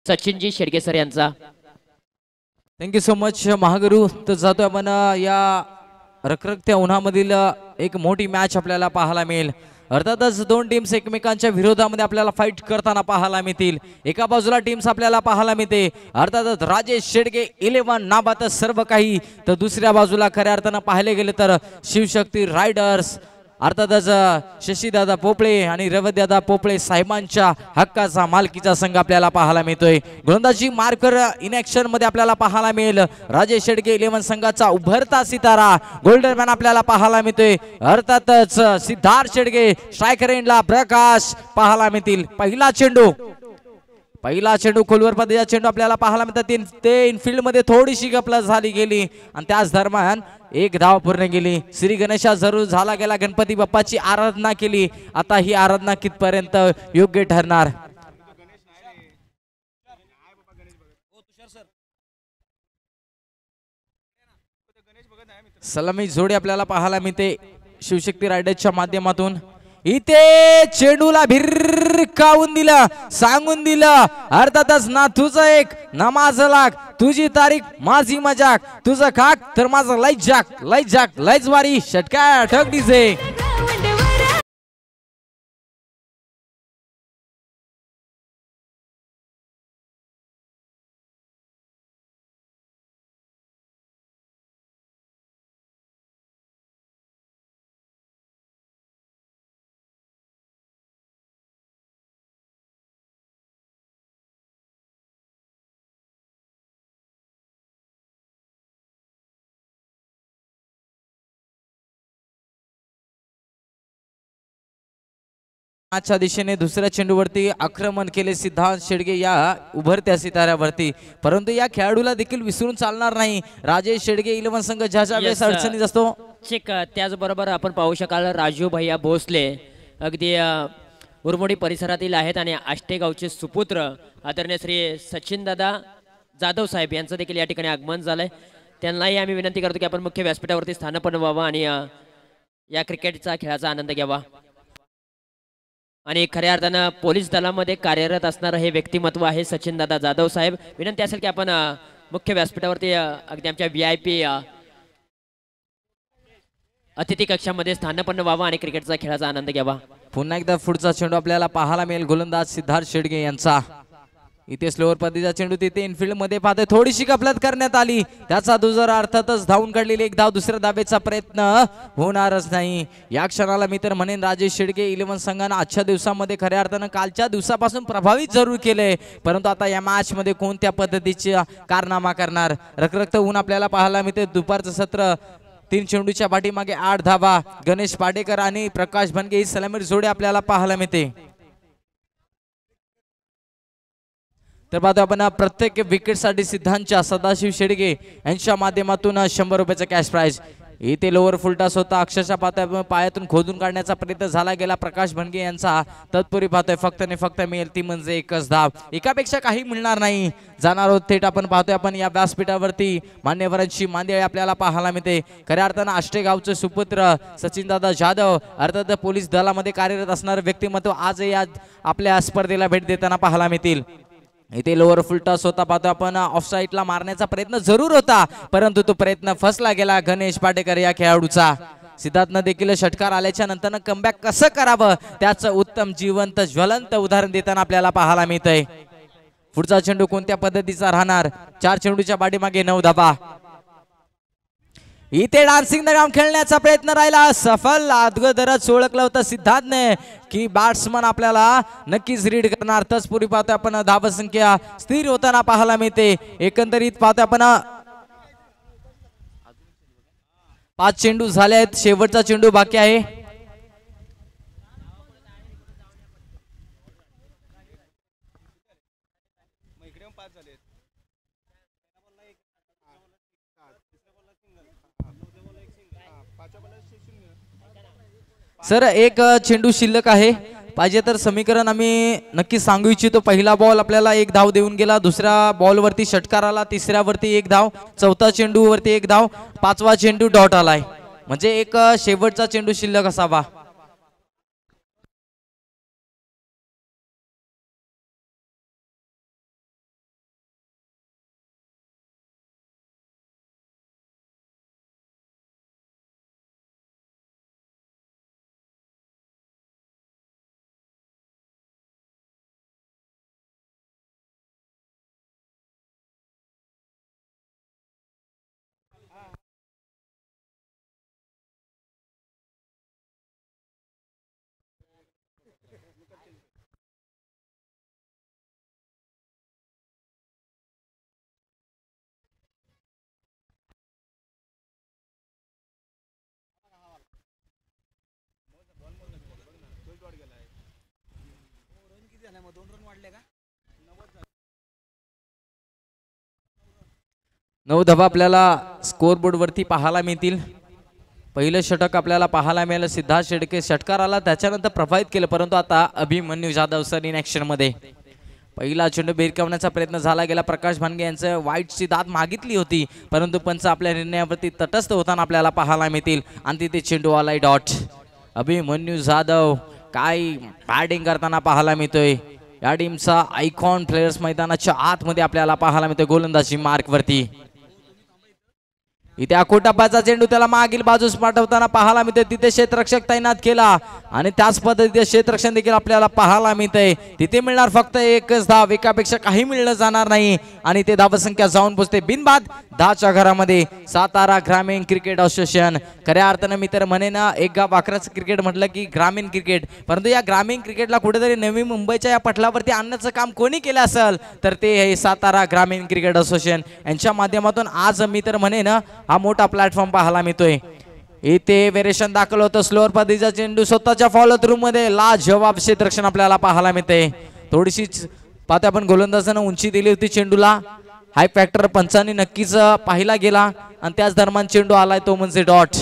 सचिनजी Shedge sir यांचा। Thank you so much Mahaguru. तर जातो आपण या रखरखत्या उन्हामधील एक मोठी मॅच आपल्याला पाहायला मिळेल। अर्थातच दोन टीम्स एकमेकांच्या विरोधामध्ये आपल्याला फाईट करताना पाहायला मिळतील। एका बाजूला टीम्स आपल्याला पाहायला मिळते अर्थातच राजेश शेडगे 11 नाबाद सर्व काही, तर दुसऱ्या बाजूला खऱ्या अर्थानं पाहिले गेले तर शिवशक्ती रायडर्स अर्थातच शशीदादा पोपळे आणि रविदादा पोपळे साहेबांच्या हक्काचा मालकीचा संघ आपल्याला पाहायला मिळतोय। गोलंदाजी मार्कर इन ऍक्शन मध्ये आपल्याला पाहायला मिळेल राजेश शेडगे 11 संघाचा उभरता सितारा गोल्डन मॅन आपल्याला पाहायला मिळतोय। अर्थातच सिद्धार्थ शेडगे स्ट्रायकर एंडला प्रकाश पाहायला मिळतील। पहिला चेंडू खोलवर पदाचा चेंडू आपल्याला पाहायला मिळतात। ते इनफिल्ड मध्ये थोडीशी गपला झाली गेली आणि त्याच दरम्यान एक धाव पूर्ण गेली। श्री गणेशा जरूर झाला गेला, गणपती बाप्पाची आराधना केली। आता ही आराधना कितपर्यंत योग्य ठरणार। सलामी जोडी आपल्याला पाहायला मिळते शिवशक्ती रायडर्सच्या माध्यमातून। इथे चेंडूला भिरकावून दिलं, सांगून दिलं अर्थातच ना तुझं एक ना माझं लाख, तुझी तारीख माझी मजाक, तुझं खाक तर माझं लय जाक लयच वारी षटकार ठक डीजे। च्या दिशेने दुसऱ्या चेंडूवरती आक्रमण केले सिद्धार्थ शेडगे या उभरत्या सिताऱ्यावरती, परंतु या खेळाडूला देखील विसरून चालणार नाही। राजेश शेडगे 11 संघ ज्याच्या वेळेस अडचणीत असतो चेक त्याचबरोबर आपण पाहू शकाल राजू भैया भोसले अगदी उरमोडी परिसरातील आहेत आणि आष्टेगावचे सुपुत्र आदरणीय श्री सचिन दादा जाधव साहेब यांचं देखील या ठिकाणी आगमन झालंय। त्यांनाही आम्ही विनंती करतो की आपण मुख्य व्यासपीठावरती स्थानपन्न व्हावं आणि या क्रिकेटचा खेळाचा आनंद घ्यावा। आणि खऱ्या अर्थानं पोलीस दलामध्ये कार्यरत असणारं हे व्यक्तिमत्व आहे सचिन दादा जाधव साहेब। विनंती असेल की आपण मुख्य व्यासपीठावरती अगदी आमच्या VIP अतिथी कक्षामध्ये स्थानपन्न व्हावं आणि क्रिकेटचा खेळाचा आनंद घ्यावा। पुन्हा एकदा पुढचा चेंडू आपल्याला पाहायला मिळेल गोलंदाज सिद्धार्थ शेडगे यांचा। इथे स्लोअर पद्धतीचा चेंडू तिथे इनफिल्ड मध्ये पाहतोय थोडीशी गफलत करण्यात आली, त्याचा दुजोरा अर्थातच धावून काढलेली एक धाव, दुसऱ्या धावेचा प्रयत्न होणारच नाही। या क्षणाला मी तर म्हणेन राजेश शेडगे 11 संघानं आजच्या दिवसामध्ये खऱ्या अर्थानं कालच्या दिवसापासून प्रभावित जरूर केले, परंतु आता या मॅच मध्ये कोणत्या पद्धतीचा कारनामा करणार। रखरखत ऊन आपल्याला पाहायला मिळते। दुपारचं सत्र 3 चेंडूच्या पाठीमागे 8 धावा। गणेश पाडेकर आणि प्रकाश बनगे ही सलामीर जोडी आपल्याला पाहायला मिळते। तर पाहतो आपण प्रत्येक विकेटसाठी सिद्धांतच्या सदाशिव शेडगे यांच्या माध्यमातून 100 रुपयाचा कॅश प्राइज। इथे लोअर फुलटास होता, अक्षरशः पाहतोय पायातून खोदून काढण्याचा प्रयत्न झाला गेला प्रकाश बनगे यांचा, तत्पूर्वी पाहतोय फक्त ने फक्त मिळेल ती म्हणजे एकच धाव, एकापेक्षा काही मिळणार नाही। जाणार आहोत थेट आपण पाहतोय आपण या व्यासपीठावरती मान्यवरांची मांदियाळी आपल्याला पाहायला मिळते। खऱ्या अर्थानं आष्टेगावचे सुपुत्र सचिनदादा जाधव अर्थात पोलीस दलामध्ये कार्यरत असणारे व्यक्तिमत्व आज या आपल्या स्पर्धेला भेट देताना पाहायला मिळतील। इथे लोअर फुलटॉस होता, पाहतो आपण ऑफ साईडला मारण्याचा प्रयत्न जरूर होता, परंतु तो प्रयत्न फसला गेला गणेश पाटेकर या खेळाडूचा। सिद्धार्थनं देखील षटकार आल्याच्या नंतर कमबॅक कसं करावं त्याचं उत्तम जिवंत ज्वलंत उदाहरण देताना आपल्याला पाहायला मिळतंय। पुढचा चेंडू कोणत्या पद्धतीचा राहणार। 4 चेंडूच्या पाठीमागे 9 धावा। इथे डान्सिंग द ग्राउंड खेळण्याचा प्रयत्न राहिला, सफल अगोदरच ओळखलं होतं सिद्धार्थने की बॅट्समन आपल्याला नक्कीच रीड करणार। तत्पूर्वी पाहतोय आपण धावसंख्या स्थिर होताना पाहायला मिळते। एकंदरीत पाहतोय आपण 5 चेंडू झाले आहेत, शेवटचा चेंडू बाकी आहे। सर एक चेंडू शिल्लक आहे, पाहिजे तर समीकरण आम्ही नक्की सांगू इच्छितो। पहिला बॉल आपल्याला 1 धाव देऊन गेला, दुसऱ्या बॉल वरती षटकार आला, तिसऱ्यावरती 1 धाव, चौथा चेंडू वरती 1 धाव, 5वा चेंडू डॉट आलाय, म्हणजे एक शेवटचा चेंडू शिल्लक असावा। 9 धावा आपल्याला स्कोअरबोर्ड वरती पाहायला मिळतील. पहिलं षटक आपल्याला पाहायला मिळालं, सिद्धार्थ शेडके षटकार आला त्याच्यानंतर प्रभावित केलं, परंतु आता Abhimanyu Jadhav sir in action मध्ये. पहिला चेंडू भिरकावण्याचा प्रयत्न झाला गेला. प्रकाश भानगे यांचं वाईटची दाद मागितली होती, परंतु पंच आपल्या निर्णयावरती तटस्थ होताना आपल्याला पाहायला मिळतील. आणि तिथे चेंडू आलाय डॉट. अभिमन्यू जाधव काय बॅटिंग करताना पाहायला मिळतोय. या टीमचा आयकॉन प्लेयर्स मैदानाच्या आतमध्ये आपल्याला पाहायला मिळतोय गोलंदाजी मार्क वरती. इथे अकोटापाचा चेंडू त्याला मागील बाजूस पाठवताना पाहायला मिळते. तिथे क्षेत्ररक्षक तैनात केला आणि त्याच पद्धतीने क्षेत्ररक्षण देखील आपल्याला पाहायला मिळतंय. तिथे मिळणार फक्त एकच धाव, एकापेक्षा काही मिळणं जाणार नाही आणि ते धावसंख्या जाऊन पोहोचते बिनबाद 10च्या घरामध्ये. सातारा ग्रामीण क्रिकेट असोसिएशन खऱ्या अर्थानं मी तर म्हणेन एक गाव अकराचं क्रिकेट म्हटलं की ग्रामीण क्रिकेट, परंतु या ग्रामीण क्रिकेटला कुठेतरी नवी मुंबईच्या या पटलावरती आणण्याचं काम कोणी केलं असेल तर ते हे सातारा ग्रामीण क्रिकेट असोसिएशन यांच्या माध्यमातून आज मी तर म्हणेन हा मोठा प्लॅटफॉर्म पाहायला मिळतोय. इथे वेरिएशन दाखल होतं. स्लोअर पद्धतीचा चेंडू स्वतःच्या फॉलो थ्रू मध्ये लाजवाब क्षेत्ररक्षण आपल्याला पाहायला मिळते. थोडीशी पाहते आपण गोलंदाजानं उंची दिली होती चेंडूला. हाय फॅक्टर पंचांनी नक्कीच पाहिला गेला आणि त्याच दरम्यान चेंडू आलाय तो म्हणजे डॉट.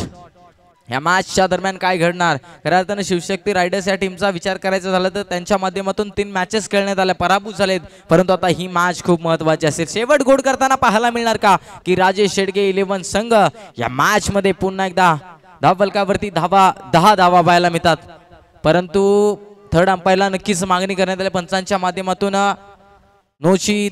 या मॅचच्या दरम्यान काय घडणार, खऱ्या अर्थानं शिवशक्ती रायडर्स या टीमचा विचार करायचा झाला तर त्यांच्या माध्यमातून 3 मॅचेस खेळण्यात आल्या, पराभूत झालेत, परंतु आता ही मॅच खूप महत्वाची असेल. शेवट गोड करताना पाहायला मिळणार का की राजेश शेडगे 11 संघ या मॅच मध्ये पुन्हा एकदा धावफलकावरती 10 धावा पाहायला मिळतात, परंतु थर्ड अंपायरला नक्कीच मागणी करण्यात आली पंचांच्या माध्यमातून. नोची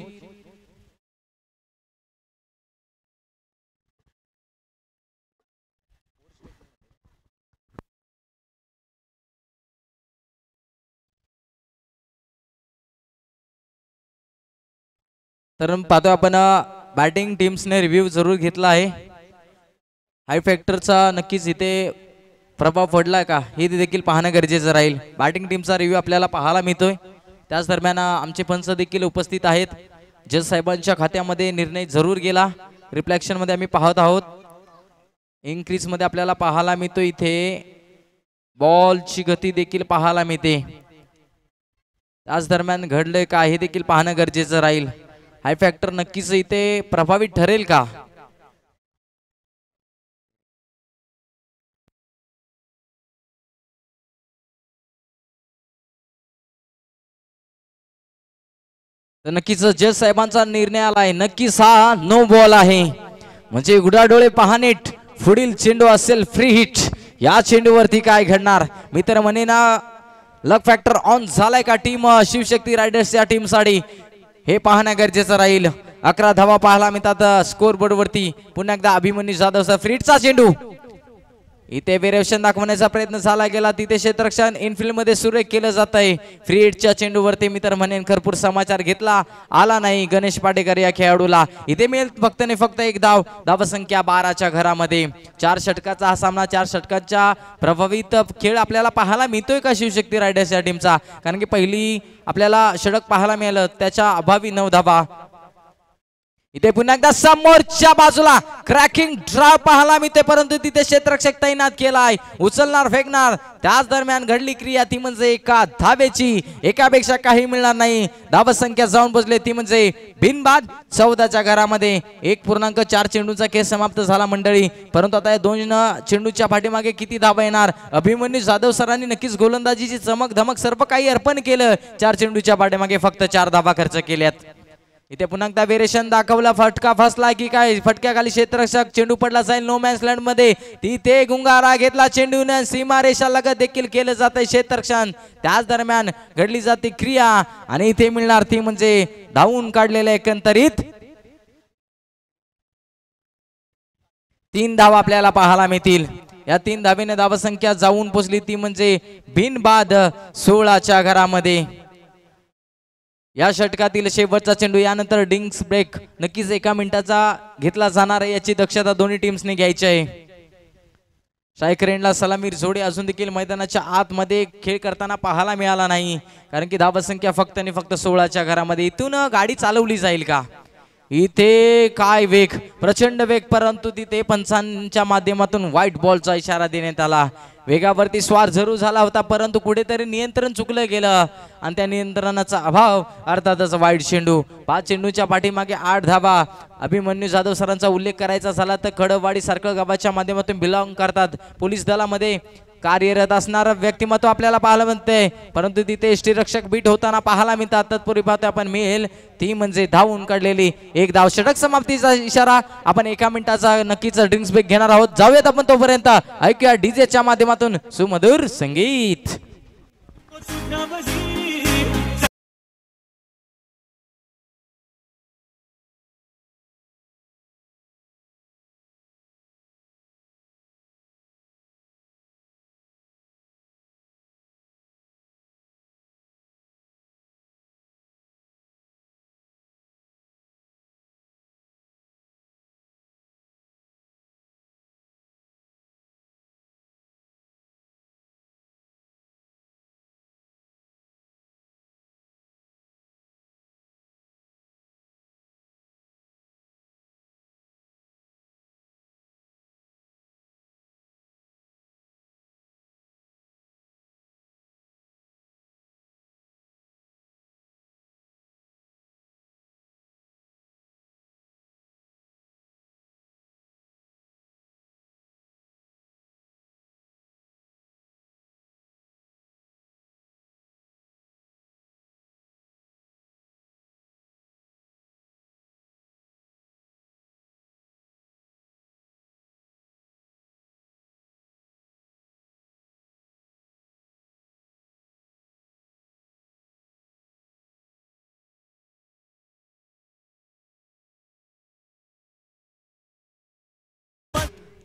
तर पाहतो आपण बॅटिंग टीम्सने रिव्ह्यू जरूर घेतला आहे. हाय फॅक्टरचा नक्कीच इथे प्रभाव पडलाय का हे देखील पाहणं गरजेचं राहील. बॅटिंग टीमचा रिव्ह्यू आपल्याला पाहायला मिळतोय. त्याच दरम्यान आमचे पंच देखील उपस्थित आहेत. जज साहेबांच्या खात्यामध्ये निर्णय जरूर गेला. रिफ्लेक्शन मध्ये आम्ही पाहत आहोत. इन्क्रीज मध्ये आपल्याला पाहायला मिळतो. इथे बॉलची गती देखील पाहायला मिळते. त्याच दरम्यान घडलंय का हे देखील पाहणं गरजेचं राहील. हाय फॅक्टर नक्कीच इथे प्रभावित ठरेल का. तर नक्कीच जज साहेबांचा निर्णय आलाय. नक्कीच हा नो बॉल आहे, म्हणजे उघडाडोळे पहा नीट. पुढील चेंडू असेल फ्री हिट. या चेंडूवरती काय घडणार मी तर म्हणेन लक फॅक्टर ऑन झालाय का टीम शिवशक्ती रायडर्स या टीम साठी हे पाहणं गरजेचं राहील. 11 धावा पाहायला मिळतात स्कोर बोर्ड वरती. पुन्हा एकदा अभिमन्यू जाधवचा फ्रीटचा चेंडू. इथे वेरिएशन दाखवण्याचा प्रयत्न झाला गेला. तिथे क्षेत्ररक्षण इनफिल्ड मध्ये सुरेख केलं जात आहे. फ्री हिटच्या चेंडूवरती मी तर म्हणेन भरपूर समाचार घेतला आला नाही गणेश पाटेकर या खेळाडूला. इथे मिळेल फक्त ने फक्त एक धाव. धावसंख्या 12च्या घरामध्ये. 4 षटकाचा हा सामना. 4 षटकांच्या प्रभावित खेळ आपल्याला पाहायला मिळतोय का शिवशक्ती रायडर्स या टीमचा, कारण की पहिली आपल्याला षटक पाहायला मिळालं त्याच्या अभावी 9 धावा. इथे पुन्हा एकदा समोरच्या बाजूला क्रॅकिंग ड्राइव्ह पाहायला मिळते, परंतु तिथे क्षेत्ररक्षक तैनात केलाय. उचलणार फेकणार. त्याच दरम्यान घडली क्रिया ती म्हणजे एका धावेची. एकापेक्षा काही मिळणार नाही. धावसंख्या जाऊन पोहोचले ती म्हणजे बिनबाद 14च्या घरामध्ये. 1.4 चेंडूचा खेळ समाप्त झाला मंडळी, परंतु आता या 2 चेंडूच्या पाठीमागे किती धावा येणार. अभिमन्यू जाधव सरांनी नक्कीच गोलंदाजीची चमक धमक सर्व काही अर्पण केलं. 4 चेंडूच्या पाठीमागे फक्त 4 धावा खर्च केल्यात. इथे पुन्हा एकदा वेरिएशन दाखवला. फटका फसला की काय. फटक्याखाली क्षेत्ररक्षक. चेंडू पडला जाईल नो मॅन्स लँड मध्ये. तिथे गुंगारा घेतला चेंडूने. सीमारेषा लगत देखील केलं जात आहे क्षेत्ररक्षण. त्याच दरम्यान घडली जाते क्रिया आणि इथे मिळणार ती म्हणजे धावून काढलेल्या एकंदरीत 3 धावा आपल्याला पाहायला मिळतील. या 3 धावेने धावसंख्या जाऊन पोचली ती म्हणजे बिनबाद 16च्या घरामध्ये. या षटकातील शेवटचा चेंडू. यानंतर डिंग्स ब्रेक नक्कीच 1 मिनिटाचा घेतला जाणार आहे, याची दक्षता दोन्ही टीम्सने घ्यायची आहे. शायकरेनला सलामीर जोडे अजून देखील मैदानाच्या आतमध्ये खेळ करताना पाहायला मिळाला नाही, कारण की धावसंख्या फक्त आणि फक्त 16च्या घरामध्ये. इथून गाडी चालवली जाईल का. इथे काय वेग, प्रचंड वेग, परंतु तिथे पंचांच्या माध्यमातून व्हाईट बॉलचा इशारा देण्यात आला. वेगावरती स्वार जरूर झाला होता, परंतु कुठेतरी नियंत्रण चुकलं गेलं आणि त्या नियंत्रणाचा अभाव अर्थातच वाईट चेंडू. 5 चेंडूच्या पाठीमागे 8 धावा. अभिमन्यू जाधव सरांचा उल्लेख करायचा झाला तर खडवाडी सारखं गावाच्या माध्यमातून बिलॉंग करतात. पोलीस दलामध्ये कार्यरत असणारं व्यक्तिमत्व आपल्याला पाहायला मिळते, परंतु तिथे यष्टीरक्षक बीट होताना पाहायला मिळतात. तत्पूर्वी पाहतो आपण मेल ती म्हणजे धावून काढलेली एक धाव. षटक समाप्तीचा इशारा. आपण 1 मिनिटाचा नक्कीच ड्रिंक्स ब्रेक घेणार आहोत. जाऊयात आपण तोपर्यंत ऐकूया डीजेच्या माध्यमातून सुमधुर संगीत.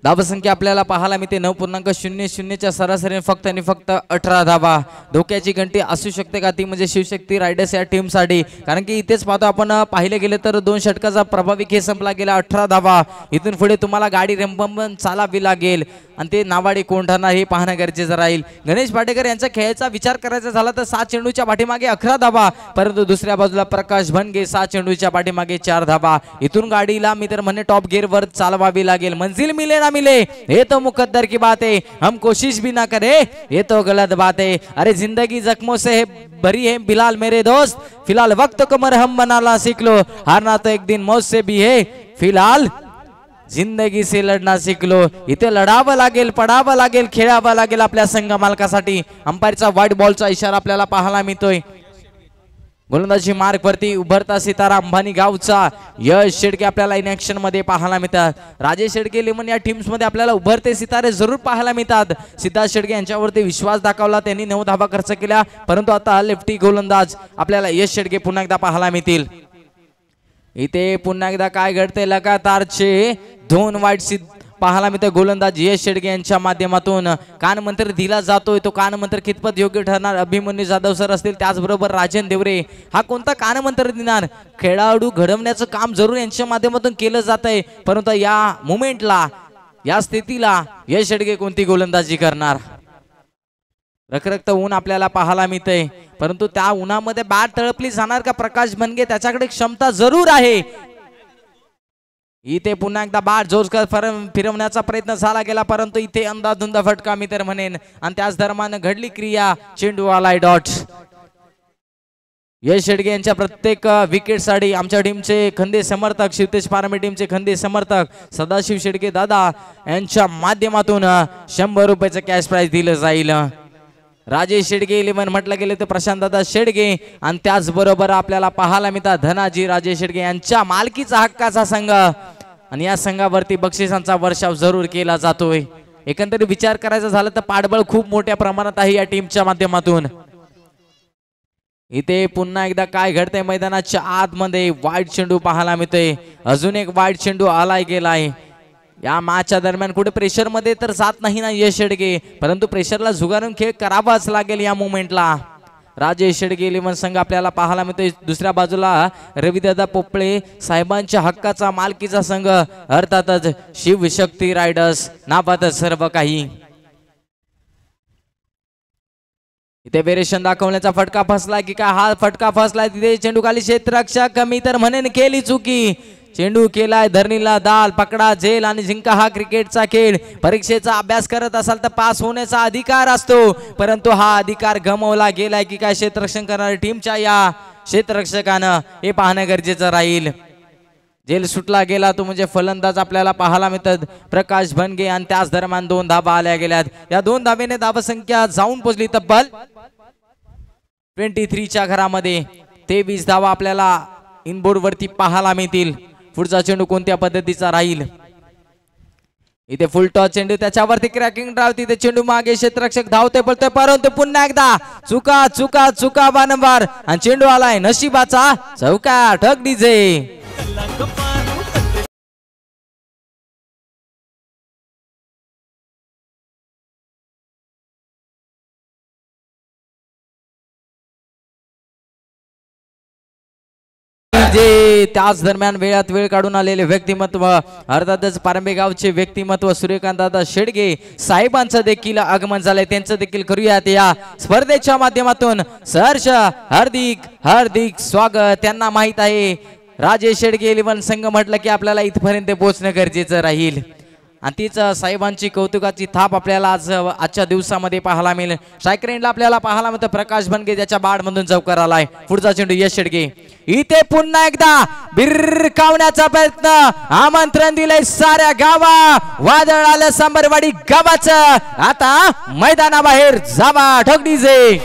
धावसंख्या आपल्याला पाहायला मिळते 9.00च्या सरासरीने फक्त आणि फक्त 18 धावा. धोक्याची घंटी असू शकते का ती म्हणजे शिवशक्ती रायडर्स या टीमसाठी, कारण की इथेच पाहतो आपण पाहिले गेले तर 2 षटकाचा प्रभावी खेळ संपला गेला. 18 धावा. इथून पुढे तुम्हाला गाडी रेंबन चालावी लागेल आणि ते नावाडी कोण ठरणार हे पाहणं गरजेचं राहील. गणेश पाटेकर यांच्या खेळाचा विचार करायचा झाला तर 7 चेंडूच्या पाठीमागे 11 धावा, परंतु दुसऱ्या बाजूला प्रकाश भनगे 7 चेंडूच्या पाठीमागे 4 धावा. इथून गाडीला मी तर म्हणे टॉप गिअर वर चालवावी लागेल. मंजिल मिले ना मिले ये तो मुकद्दर की बात है, हम कोशिश भी ना करे ये तो गलत बात है. अरे जिंदगी जख्मों से है भरी है बिलाल मेरे दोस्त, फिलहाल वक्त को मरहम बनाना सीख लो, हारना तो एक दिन मौत से भी है, फिलहाल जिंदगी से लढना सीख लो. इथे लढावं लागेल, पडावं लागेल, खेळावं लागेल आपल्या संघ मालकासाठी. अंपायरचा व्हाईट बॉलचा इशारा आपल्याला पाहायला मिळतोय. गोलंदाजी मार्ग वरती उभरता सितारा अंबानी गावचा यश शेडके आपल्याला इन ऍक्शन मध्ये पाहायला मिळतात. राजेश शेडके लेमन या टीम्स मध्ये आपल्याला उभरते सितारे जरूर पाहायला मिळतात. सिद्धार्थ शेडके यांच्यावरती विश्वास दाखवला, त्यांनी 9 धावा खर्च केल्या, परंतु आता लेफ्टी गोलंदाज आपल्याला यश शेडके पुन्हा एकदा पाहायला मिळतील. इथे पुन्हा एकदा काय घडते, लगातारचे 2 वाईट पाहायला मिळते. गोलंदाज यश शेडके यांच्या माध्यमातून कानमंत्र दिला जातोय, तो कानमंत्र कितपत योग्य ठरणार अभिमन्यू जाधव सर असतील, त्याचबरोबर राजन देवरे हा कोणता कानमंत्र देणार. खेळाडू घडवण्याचं काम जरूर यांच्या माध्यमातून केलं जात आहे, परंतु या मुमेंटला या स्थितीला यश शेडके कोणती गोलंदाजी करणार. रखरखत ऊन आपल्याला पाहायला मिळतंय, परंतु त्या उन्हामध्ये बॅट तळपली जाणार का प्रकाश भनगे, त्याच्याकडे क्षमता जरूर आहे. इथे पुन्हा एकदा बॅट जोरदार फिरवण्याचा प्रयत्न झाला गेला, परंतु इथे अंदाधुंद फटका मी तर म्हणेन आणि त्याच दरम्यान घडली क्रिया, चेंडू आलाय डॉट. यश शेडके यांच्या प्रत्येक विकेटसाठी आमच्या टीमचे खंदे समर्थक, शिवतेज पारमे टीमचे खंदे समर्थक सदाशिव शेडके दादा यांच्या माध्यमातून 100 रुपयाचं कॅश प्राइज दिलं जाईल. राजेश शेडके 11 म्हटलं गेले तर प्रशांत दादा शेडके आणि त्याचबरोबर आपल्याला पाहायला मिळतात धनाजी राजेश शेडके यांच्या मालकीचा हक्काचा संघ आणि या संघावरती बक्षिसांचा वर्षाव जरूर केला जातोय. एकंदरीत विचार करायचा झाला तर पाठबळ खूप मोठ्या प्रमाणात आहे या टीमच्या माध्यमातून. इथे पुन्हा एकदा काय घडतंय, मैदानाच्या आतमध्ये वाईट चेंडू पाहायला मिळतोय. अजून एक वाईट चेंडू आलाय गेलाय. या मॅचच्या दरम्यान कुठे प्रेशर मध्ये तर जात नाही ना यश शेडके, परंतु प्रेशरला झुगारून खेळ करावाच लागेल या मोमेंटला. राजेश शेडके 11 संघ आपल्याला पाहायला मिळतोय. दुसऱ्या बाजूला रविदादा पोपळे साहेबांच्या हक्काचा मालकीचा संघ अर्थातच शिवशक्ती रायडर्स नावातच सर्व काही. इथे वेरिएशन दाखवण्याचा फटका फसला की काय, हा फटका फसला तिथे चेंडू खाली क्षेत्ररक्षक कमी तर म्हणेन केली चुकी. चेंडू केलाय धरणीला दाल, पकडा झेल आणि जिंका हा क्रिकेटचा खेळ. परीक्षेचा अभ्यास करत असाल तर पास होण्याचा अधिकार असतो, परंतु हा अधिकार गमावला गेलाय की काय क्षेत्ररक्षण करणाऱ्या टीमच्या या क्षेत्ररक्षकानं हे पाहणं गरजेचं राहील. झेल सुटला गेला तो म्हणजे फलंदाज आपल्याला पाहायला मिळतात प्रकाश भनगे आणि त्याच दरम्यान 2 धाबा आल्या गेल्यात. या 2 धाब्याने धावसंख्या जाऊन पोहोचली तब्बल 23 च्या घरामध्ये. 23 धावा आपल्याला इनबोर्ड वरती पाहायला मिळतील. पुढचा चेंडू कोणत्या पद्धतीचा राहील. इथे फुल टॉस चेंडू, त्याच्यावरती क्रॅकिंग ड्राइव्ह, तिथे चेंडू मागे क्षेत्ररक्षक धावतोय पळतोय, परंतु पुन्हा एकदा चुका चुका चुका वारंवार आणि चेंडू आलाय नशिबाचा चौका. ठक डीजे. त्याच दरम्यान वेळात वेळ काढून आलेले व्यक्तिमत्व अर्थातच पारंबे गावचे व्यक्तिमत्व सूर्यकांत दादा शेडगे साहेबांचं देखील आगमन झालंय. त्यांचं देखील करूयात या स्पर्धेच्या माध्यमातून सहर्ष हार्दिक हार्दिक स्वागत. त्यांना माहित आहे राजे शेडगे 11 संघ म्हटलं की आपल्याला इथपर्यंत पोहोचणं गरजेचं राहील आणि तीच साहेबांची कौतुकाची थाप आपल्याला आजच्या दिवसामध्ये पाहायला मिळेल. स्ट्रायकर एंडला आपल्याला पाहायला मिळतं प्रकाश बनगे, ज्याच्या बाड मधून चौकार आलाय. पुढचा चेंडू यश शेडगे. इथे पुन्हा एकदा बिरकावण्याचा प्रयत्न, आमंत्रण दिलंय साऱ्या गावा. वादळ आलं सांबरवाडी गावाचं, आता मैदानाबाहेर जावा. ठोक डीजे.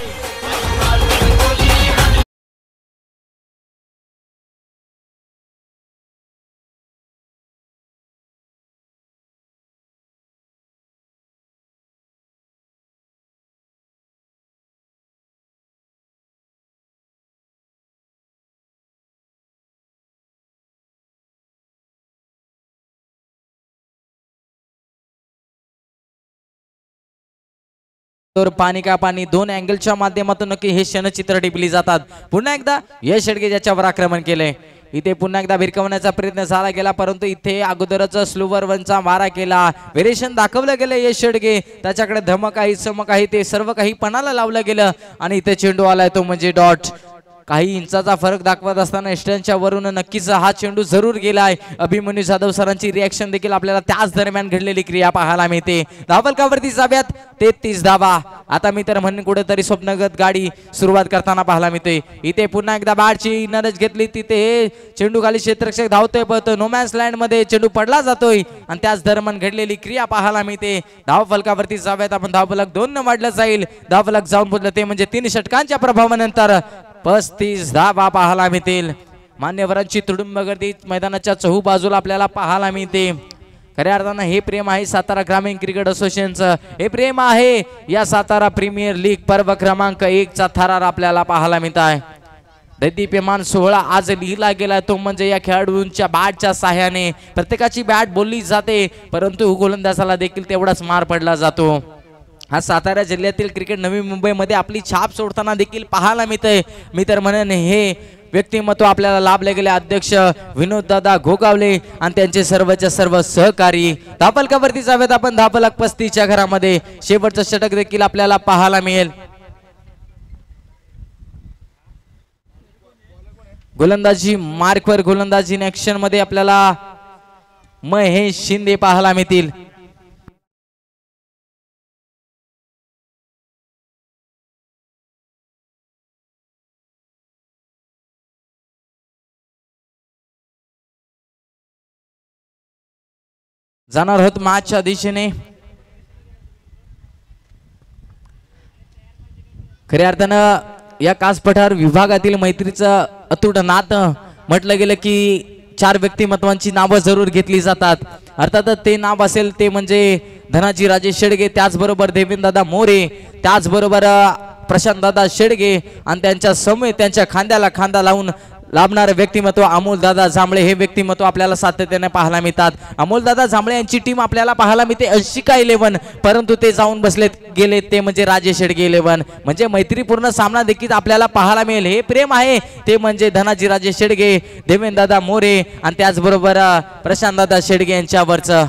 तर पाणी का पाणी 2 अँगलच्या माध्यमातून नक्की हे क्षणचित्र टिपली जातात. पुन्हा एकदा यश शेडगे ज्याच्यावर आक्रमण केलंय. इथे पुन्हा एकदा भिरकवण्याचा प्रयत्न झाला गेला, परंतु इथे अगोदरच स्लोवर वनचा मारा केला. व्हेरिएशन दाखवलं गेलं यश शेडगे, त्याच्याकडे धमक आहे चमक आहे ते सर्व काही पणाला लावलं गेलं आणि इथे चेंडू आलाय तो म्हणजे डॉट. काही इंचाचा फरक दाखवत असताना स्टंटच्या वरून नक्कीच हा चेंडू जरूर गेलाय. अभिमन्यू जाधव सरांची रिॲक्शन देखील आपल्याला त्याच दरम्यान घडलेली क्रिया पाहायला मिळते. धावफलकावरती जाव्यात 33 धावा. आता मी तर म्हणून कुठेतरी स्वप्नगत गाडी सुरुवात करताना पाहायला मिळते. इथे पुन्हा एकदा बॅटची नरज घेतली, तिथे चेंडू खाली क्षेत्ररक्षक धावतोय पळतोय, नोमॅन्स लँड मध्ये चेंडू पडला जातोय आणि त्याच दरम्यान घडलेली क्रिया पाहायला मिळते. धावफलकावरती जाव्यात आपण धावफलक 2 न वाढलं जाईल. धावफलक जाऊन पोहोचलं ते म्हणजे 3 षटकांच्या प्रभावानंतर 35 धावा पाहायला मिळतील. मान्यवरांची तुडुंब गर्दी मैदानाच्या चहू बाजूला आपल्याला पाहायला मिळते. खऱ्या अर्थानं हे प्रेम आहे सातारा ग्रामीण क्रिकेट असोसिएशनचं. हे प्रेम आहे या सातारा प्रीमियर लीग पर्व क्रमांक 1 चा थरार आपल्याला पाहायला मिळत आहे. दैदीप्यमान सोहळा आज लिहिला गेला तो म्हणजे या खेळाडूंच्या बॅटच्या साह्याने. प्रत्येकाची बॅट बोलली जाते, परंतु गोलंदाजाला देखील तेवढाच मार पडला जातो. हा सातारा जिल्ह्यातील क्रिकेट नवी मुंबईमध्ये आपली छाप सोडताना देखील पाहायला मिळतंय. मी तर म्हणेन हे व्यक्तिमत्व आपल्याला लाभले गेले अध्यक्ष विनोद दादा घोगावले आणि त्यांचे सर्वच्या सर्व सहकारी. धावफलकावरती जावेत आपण धावफलक 35 च्या घरामध्ये. शेवटचं षटक देखील आपल्याला पाहायला मिळेल. गोलंदाजी मार्कवर गोलंदाजी ऍक्शन मध्ये आपल्याला महेश शिंदे पाहायला मिळतील. जाणार आहोत मॅचच्या दिशेने. खऱ्या अर्थानं या कास पठार विभागातील मैत्रीचं अतूट नातं म्हटलं गेलं की 4 व्यक्तिमत्वांची नावं जरूर घेतली जातात. अर्थातच ते नाव असेल ते म्हणजे धनाजी राजे शेडगे, त्याचबरोबर देवेंद्रदादा मोरे, त्याचबरोबर प्रशांतदादा शेडगे आणि त्यांच्या समेत त्यांच्या खांद्याला खांदा लावून लाभणारे व्यक्तिमत्व अमोलदादा जांभळे. हे व्यक्तिमत्व आपल्याला सातत्याने पाहायला मिळतात. अमोलदादा जांभळे यांची टीम आपल्याला पाहायला मिळते 80 का 11, परंतु ते जाऊन बसलेत गेले ते म्हणजे राजे शेडगे 11. म्हणजे मैत्रीपूर्ण सामना देखील आपल्याला पाहायला मिळेल. हे प्रेम आहे ते म्हणजे धनाजी राजे शेडगे, देवेंद्रदादा मोरे आणि त्याचबरोबर प्रशांतदादा शेडगे यांच्यावरचं.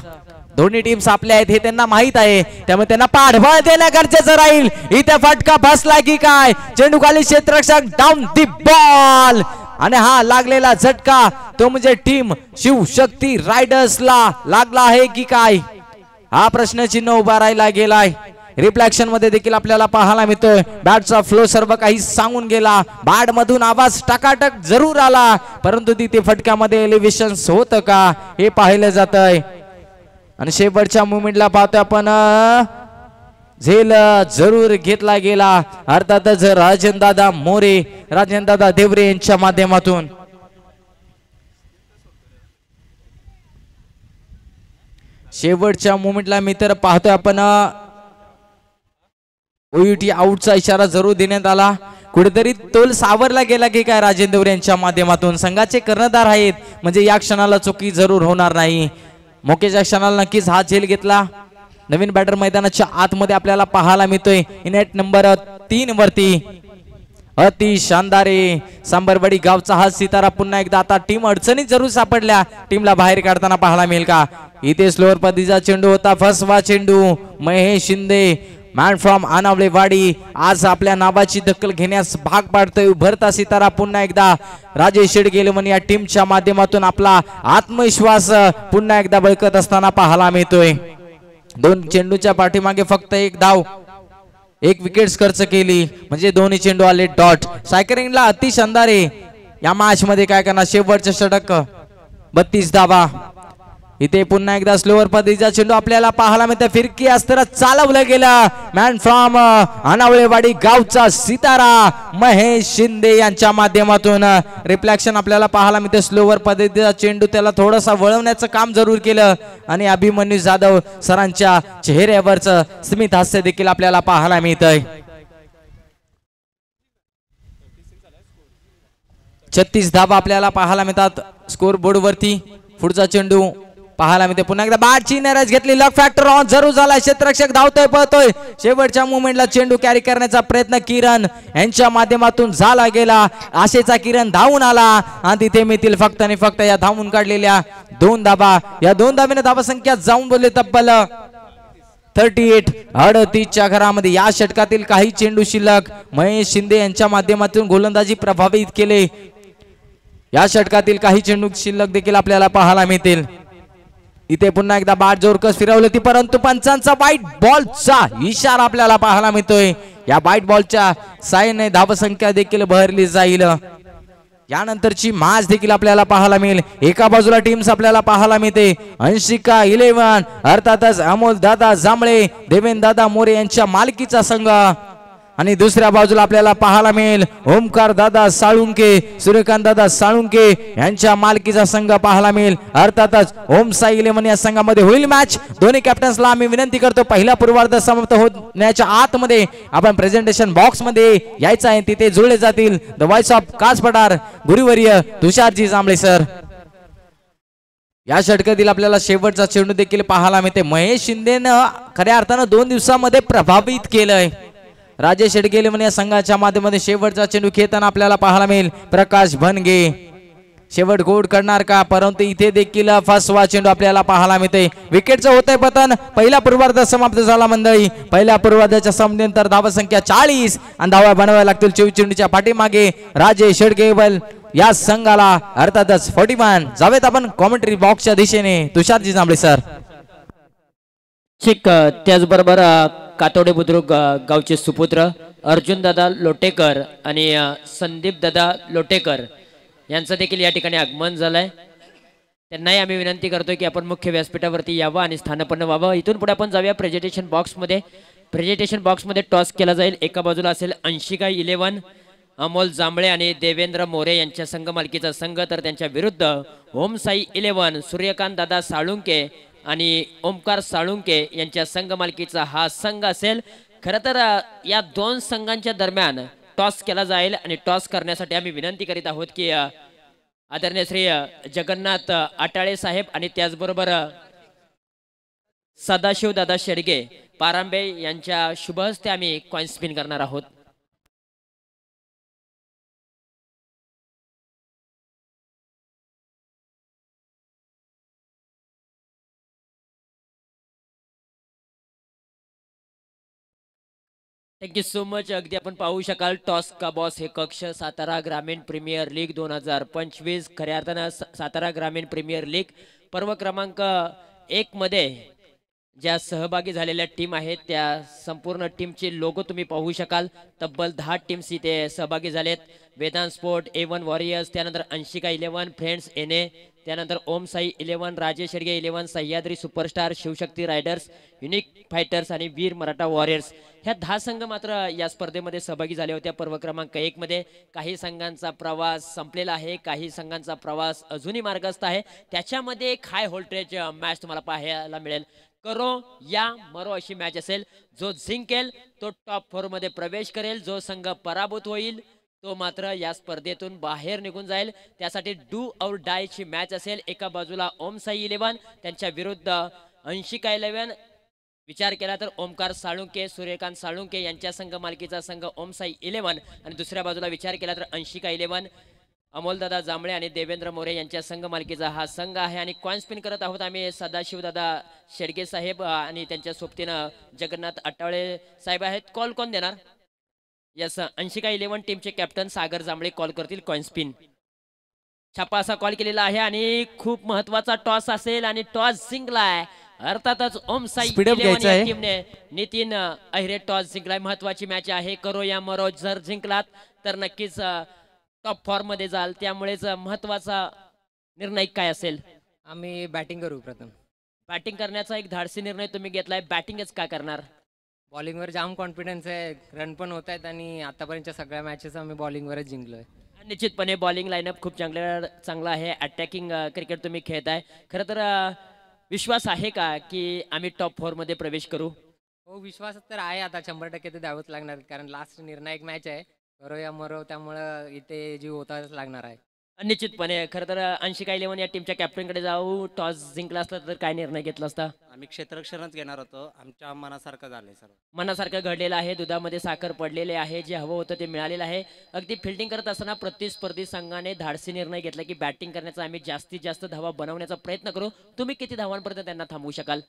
दोन्ही टीम्स आपल्या आहेत हे त्यांना माहित आहे, त्यामुळे त्यांना पाठबळ देणं गरजेचं राहील. इथे फटका बसला की काय, चेंडू खाली क्षेत्ररक्षक डाऊन दी बॉल. आणि हा लागलेला झटका तो म्हणजे टीम शिवशक्ती रायडर्सला लागला आहे की काय, हा प्रश्नचिन्ह उभा राहिला गेलाय. रिफ्लेक्शन मध्ये देखील आपल्याला पाहायला मिळतोय बॅटचा फ्लो सर्व काही सांगून गेला. बॅट मधून आवाज टकाटक जरूर आला, परंतु तिथे फटक्यामध्ये एलिव्हेशन होतं का हे पाहिलं जातंय. आणि शेवटच्या मुवमेंटला पाहतोय आपण झेल जरूर घेतला गेला, अर्थातच राजनदादा मोरे, राजनदादा देवरे यांच्या माध्यमातून. शेवटच्या मुवमेंटला मी तर पाहतोय आपण ओयूटी आउटचा इशारा जरूर देण्यात आला. कुठेतरी तोल सावरला गेला की काय राजेंद्र देवरे यांच्या माध्यमातून. संघाचे कर्णधार आहेत म्हणजे या क्षणाला चुकी जरूर होणार नाही. मोकेच्या क्षणाला नक्कीच हा झेल घेतला. नवीन बॅटर मैदानाच्या आतमध्ये आपल्याला पाहायला मिळतोय नेट नंबर 3 वरती. अति शानदारे सांबरवाडी गावचा हा सितारा पुन्हा एकदा आता टीम अडचणीत जरूर सापडल्या. टीमला बाहेर काढताना पाहायला मिळेल का. इथे स्लोअर पद्धतीचा चेंडू होता, फसवा चेंडू. महेश शिंदे मॅन फ्रॉम आनावलेवाडी आज आपल्या नावाची दखल घेण्यास भाग पाडतोय. उभरता सितारा पुन्हा एकदा राजेश शेडगेलमन या टीमच्या माध्यमातून आपला आत्मविश्वास पुन्हा एकदा बळकत असताना पाहायला मिळतोय. 2 चेंडूच्या पाठीमागे फक्त 1 धाव, 1 विकेट्स खर्च केली म्हणजे दोन्ही चेंडू आले डॉट. सायकरिंगला अति शानदारे या मॅच मध्ये काय करणार, शेवटचे षटक 32 धावा. इथे पुन्हा एकदा स्लोअर पद्धतीचा चेंडू आपल्याला पाहायला मिळतं. फिरकी अस्त्र चालवलं गेलं. मॅन फ्रॉम अनावळेवाडी गावचा सितारा महेश शिंदे यांच्या माध्यमातून रिफ्लेक्शन आपल्याला पाहायला मिळते. स्लोअर पद्धतीचा चेंडू त्याला थोडासा वळवण्याचं काम जरूर केलं आणि अभिमन्यू जाधव सरांच्या चेहऱ्यावरचं स्मित हास्य देखील आपल्याला पाहायला मिळतंय. 36 धावा आपल्याला पाहायला मिळतात स्कोर बोर्ड वरती. पुढचा चेंडू पाहायला मिळते. पुन्हा एकदा बॅटची नॅरेज घेतली, लक फॅक्टर ऑन जरूर झाला. क्षेत्ररक्षक धावतोय पळतोय. शेवटच्या मुवमेंटला चेंडू कॅरी करण्याचा प्रयत्न किरण यांच्या माध्यमातून झाला गेला. आशेचा किरण धावून आला आणि तिथे मिळतील फक्त आणि फक्त या धावून काढलेल्या 2 धाबा. या 2 धाब्याने धाबा संख्या जाऊन बोलले तब्बल 38. 38च्या घरामध्ये या षटकातील काही चेंडू शिल्लक महेश शिंदे यांच्या माध्यमातून गोलंदाजी प्रभावित केले. या षटकातील काही चेंडू शिल्लक देखील आपल्याला पाहायला मिळतील. इथे पुन्हा एकदा बॅट जोरकस फिरवली ती, परंतु पंचांचा वाईट बॉलचा इशारा आपल्याला पाहायला मिळतोय. या वाईट बॉलच्या साहाय्याने धावसंख्या देखील भरली जाईल. यानंतरची मॅच देखील आपल्याला पाहायला मिळेल. एका बाजूला टीम्स आपल्याला पाहायला मिळते अंशिका 11 अर्थातच अमोल दादा जांभळे, देवेंद्र दादा मोरे यांच्या मालकीचा संघ, आणि दुसऱ्या बाजूला आपल्याला पाहायला मिळेल ओमकार दादा साळुंके, सूर्यकांत दादा साळुंके यांच्या मालकीचा संघ पाहायला मिळेल. अर्थातच ओम साई 11 या संघामध्ये होईल मॅच. दोन्ही कॅप्टन्सला आम्ही विनंती करतो पहिला पूर्वार्ध समाप्त होण्याच्या आतमध्ये आपण प्रेझेंटेशन बॉक्स मध्ये यायचं आहे. तिथे जुळले जातील द व्हॉइस ऑफ कास पठार गुरुवर्य तुषारजी जांभळे सर. या षटकातील आपल्याला शेवटचा चेंडू देखील पाहायला मिळते. महेश शिंदेनं खऱ्या अर्थानं 2 दिवसामध्ये प्रभावित केलंय. राजेश शेडगेले या संघाच्या माध्यमातून शेवटचा चेंडू खेळताना आपल्याला पाहायला मिळेल प्रकाश भनगे. शेवट गोड करणार का, परंतु इथे देखील फसवा चेंडू आपल्याला पाहायला मिळते. विकेटचं होतंय पतन. पहिला पूर्वार्ध समाप्त झाला मंडळी. पहिल्या पूर्वार्धाच्या समाप्तीनंतर धावसंख्या 40 आणि धावा बनवाव्या लागतील 24 चेंडूच्या पाठीमागे राजेश शेडगेवल या संघाला अर्थातच 41. जावेत आपण कॉमेंट्री बॉक्सच्या दिशेने तुषारजी जांभळे सर. ठीक. त्याचबरोबर कातोडे बुद्रुक गावचे सुपुत्र अर्जुन दादा लोटेकर आणि संदीप दादा लोटेकर यांचं देखील या ठिकाणी आगमन झालंय. त्यांनाही आम्ही विनंती करतोय की आपण मुख्य व्यासपीठावरती यावं आणि स्थानापन्न व्हावं. इथून पुढे आपण जाऊया प्रेझेंटेशन बॉक्समध्ये. प्रेझेंटेशन बॉक्समध्ये टॉस केला जाईल. एका बाजूला असेल अंशिका 11 अमोल जांभळे आणि देवेंद्र मोरे यांच्या संघ मालकीचा संघ, तर त्यांच्या विरुद्ध ओम साई 11 सूर्यकांत दादा साळुंके आणि ओमकार साळुंके यांच्या संघ मालकीचा हा संघ असेल. खरं तर या 2 संघांच्या दरम्यान टॉस केला जाईल आणि टॉस करण्यासाठी आम्ही विनंती करीत आहोत की आदरणीय श्री जगन्नाथ आटाळे साहेब आणि त्याचबरोबर सदाशिव दादा शेडगे पारांबे यांच्या शुभ हस्ते आम्ही कॉइन स्पिन करणार आहोत. Thank you so much. अगदी आपण पाहू शकाल टॉस का बॉस हे कक्ष सातारा ग्रामीण प्रीमियर लीग 2025 खऱ्या अर्थानं सातारा ग्रामीण प्रीमियर लीग पर्व क्रमांक 1 मध्ये ज्या सहभागी झालेल्या टीम आहेत त्या संपूर्ण टीमचे लोगो तुम्ही पाहू शकाल. तब्बल 10 टीम्स इथे सहभागी झालेत. वेदांत स्पोर्ट, A1 वॉरियर्स, त्यानंतर अंशिका 11, फ्रेंड्स NA, त्यानंतर Om Sai 11, Rajesh Shedge 11, Sahyadri Superstar, Shivshakti Riders, Unique Fighters आणि वीर मराठा वॉरियर्स ह्या 10 संघ मात्र या स्पर्धेमध्ये सहभागी झाले होते. पर्व क्रमांक 1 मध्ये काही संघांचा प्रवास संपलेला आहे, काही संघांचा प्रवास अजूनही मार्गस्थ आहे. त्याच्यामध्ये एक हाय व्होल्टेज मॅच तुम्हाला पाहायला मिळेल. करो या मरो अशी मॅच असेल. जो जिंकेल तो टॉप 4 मध्ये प्रवेश करेल. जो संघ पराभूत होईल तो मात्र या स्पर्धेतून बाहेर निघून जाईल. त्यासाठी डू और डाय ची मॅच असेल. एका बाजूला ओम साई 11 त्यांच्या विरुद्ध अंशिका 11. विचार केला तर ओमकार साळुंके, सूर्यकांत साळुंके यांच्या संघ मालकीचा संघ ओम साई 11 आणि दुसऱ्या बाजूला विचार केला तर अंशिका 11 अमोलदादा जांभळे आणि देवेंद्र मोरे यांच्या संघ मालकीचा हा संघ आहे. आणि कॉइन स्पिन करत आहोत आम्ही सदाशिवदादा शेडगे साहेब आणि त्यांच्या सोबतीनं जगन्नाथ अट्टावळे साहेब आहेत. कॉल कोण देणार? यस, अंशिका 11 टीमचे कॅप्टन सागर जांभळे कॉल करतील कॉइन स्पिन. छापा असा कॉल केलेला आहे आणि खूप महत्वाचा टॉस असेल आणि टॉस जिंकलाय अर्थातच ओम साई 11 या टीमने. नितीन अहिरे टॉस जिंकलाय. महत्वाची मॅच आहे. करो या मरो. जर जिंकलात तर नक्कीच टॉप 4 मध्ये जाल. त्यामुळेच महत्वाचा निर्णय काय असेल? आम्ही बॅटिंग करू. प्रथम बॅटिंग करण्याचा एक धाडसी निर्णय तुम्ही घेतलाय. बॅटिंगच का करणार? बॉलिंगवर जाम कॉन्फिडन्स आहे. रन पण होत आहेत आणि आतापर्यंतच्या सगळ्या मॅचेस आम्ही बॉलिंगवरच जिंकलोय. निश्चितपणे बॉलिंग लाईनअप खूप चांगला आहे. अटॅकिंग क्रिकेट तुम्ही खेळताय. खरं तर विश्वास आहे का की आम्ही टॉप 4 मध्ये प्रवेश करू? हो, विश्वास तर आहे. आता 100% ते द्यावंच लागणार कारण लास्ट निर्णायक मॅच आहे. करो या मरो, त्यामुळं इथे जीव होताच लागणार आहे. निश्चितपणे. खरं तर अंशिका 11 या टीमच्या कॅप्टनकडे जाऊ. टॉस जिंकला असता तर काय निर्णय घेतला असता? आम्ही क्षेत्ररक्षणच घेणार होतो. आमच्या मनासारखं झालंय सर्व. मनासारखं घडलेलं आहे. दुधामध्ये साखर पडलेले आहे. जे हवं होतं ते मिळालेलं आहे. अगदी फिल्डिंग करत असताना प्रतिस्पर्धी संघाने धाडसी निर्णय घेतला की बॅटिंग करण्याचा आम्ही जास्तीत जास्त धावा बनवण्याचा प्रयत्न करू. तुम्ही किती धावांपर्यंत त्यांना थांबवू शकाल?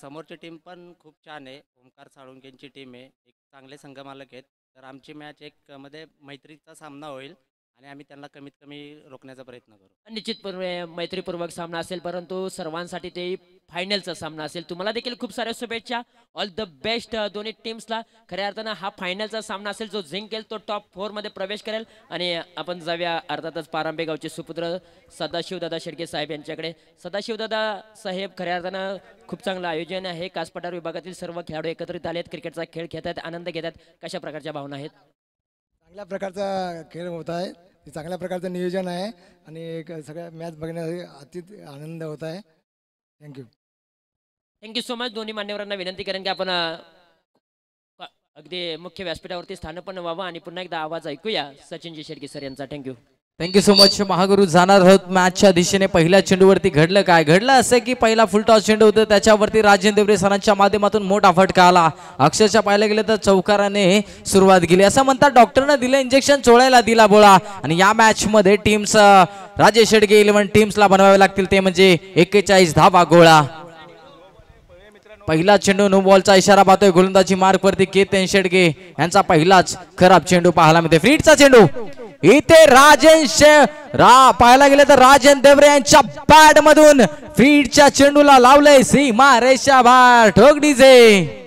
समोरची टीम पण खूप छान आहे. ओमकार साळुंकेंची टीम आहे. एक चांगले संघमालक आहेत. तर आमची मॅच एक मध्ये मैत्रीचा सामना होईल आणि आम्ही त्यांना कमीत कमी रोखण्याचा प्रयत्न करू. निश्चितपणे मैत्रीपूर्वक सामना असेल परंतु सर्वांसाठी ते फायनलचा सामना असेल. तुम्हाला देखील खूप साऱ्या शुभेच्छा. ऑल द बेस्ट दोन्ही टीम्सला. खऱ्या अर्थानं हा फायनलचा सामना असेल. जो जिंकेल तो टॉप 4 मध्ये प्रवेश करेल. आणि आपण जाऊया अर्थातच पारांबे गावचे सुपुत्र सदाशिवदादा शेडगे साहेब यांच्याकडे. सदाशिवदादा साहेब, खऱ्या अर्थानं खूप चांगलं आयोजन आहे. कासपठार विभागातील सर्व खेळाडू एकत्रित आलेत. क्रिकेटचा खेळ खेळतात, आनंद घेतात. कशा प्रकारच्या भावना आहेत? चांगल्या प्रकारचा खेळ होत आहे. चांगल्या प्रकारचं नियोजन आहे आणि सगळ्या मॅच बघण्यासाठी अति आनंद होत आहे. थँक्यू. Thank you so much. दोन्ही मान्यवरांना विनंती करेन की आपण अगदी मुख्य व्यासपीठावरती स्थान पण व्हावं आणि पुन्हा एकदा आवाज ऐकूया सचिनजी शेडगे सर यांचा. थँक्यू. Thank you so much. महागुरु जाणार आहोत मॅचच्या दिशेने. पहिल्या चेंडूवरती घडलं काय? घडलं असं की पहिला फुल टॉस चेंडू होतं, त्याच्यावरती राजेंद्र देवरे सरांच्या माध्यमातून मोठा फटका आला. अक्षरशः पाहायला गेलं तर चौकाराने सुरुवात केली. असं म्हणतात डॉक्टरनं दिलं इंजेक्शन, चोळायला दिला बोळा. आणि या मॅच मध्ये टीम्स राजेश शेडगे 11 टीम्सला बनवावे लागतील, ते म्हणजे 41 धावा गोळा. पहिला चेंडू नो बॉलचा इशारा पाहतोय. गोलंदाजी मार्क वरती केतन शेडगे यांचा पहिलाच खराब चेंडू पाहायला मिळते. फ्रीडचा चेंडू इथे पाहायला गेले तर राजेंद्र देवरे यांच्या बॅट मधून फ्रीडच्या चेंडूला लावलंय सीमा रेषा बाहेर. ठोक डीजे.